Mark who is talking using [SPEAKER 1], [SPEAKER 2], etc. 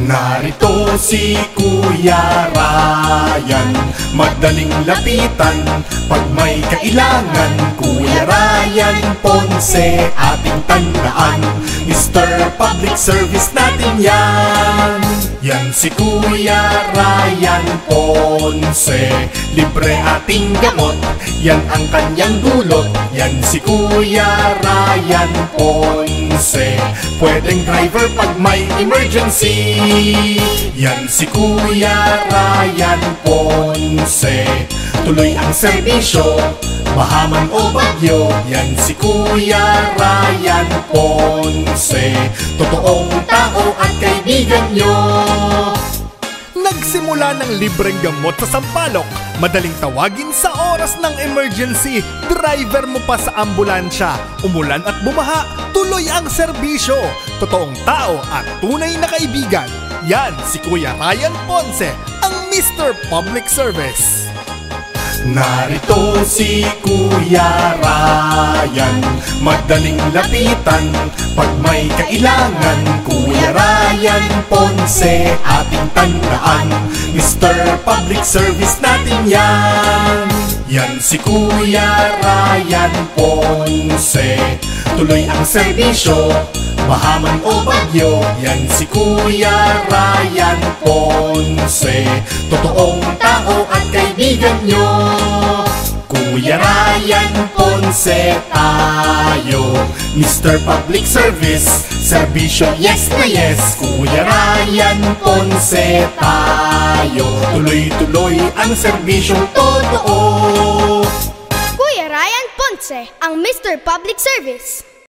[SPEAKER 1] Narito si Kuya Ryan, madaling lapitan pag may kailangan. Kuya Ryan Ponce, ating tandaan, Mr. Public Service natin yan. Yan si Kuya Ryan Ponce, libre ating gamot, yan ang kanyang dulot. Yan si Kuya Ryan Ponce, pwedeng driver pag may emergency. Yan si Kuya Ryan Ponce, tuloy ang serbisyo, mahaman o bagyo. Yan si Kuya Ryan Ponce, totoong tao at kaibigan nyo.
[SPEAKER 2] Nagsimula ng libreng gamot sa Sampaloc, madaling tawagin sa oras ng emergency. Driver mo pa sa ambulansya, umulan at bumaha, tuloy ang serbisyo. Totoong tao at tunay na kaibigan. Yan si Kuya Ryan Ponce, ang Mr. Public Service.
[SPEAKER 1] Narito si Kuya Ryan, madaling lapitan pag may kailangan. Kuya Ryan Ponce, ating tandaan, Mr. Public Service natin yan. Yan si Kuya Ryan Ponce, tuloy ang serbisyo, mahaman o bagyo. Yan si Kuya Ryan Ponce, totoong tao at kaibigan nyo. Kuya Ryan Ponce tayo, Mr. Public Service, serbisyo yes na yes. Kuya Ryan Ponce tayo, tuloy-tuloy ang serbisyong totoo.
[SPEAKER 3] Kuya Ryan Ponce, ang Mr. Public Service.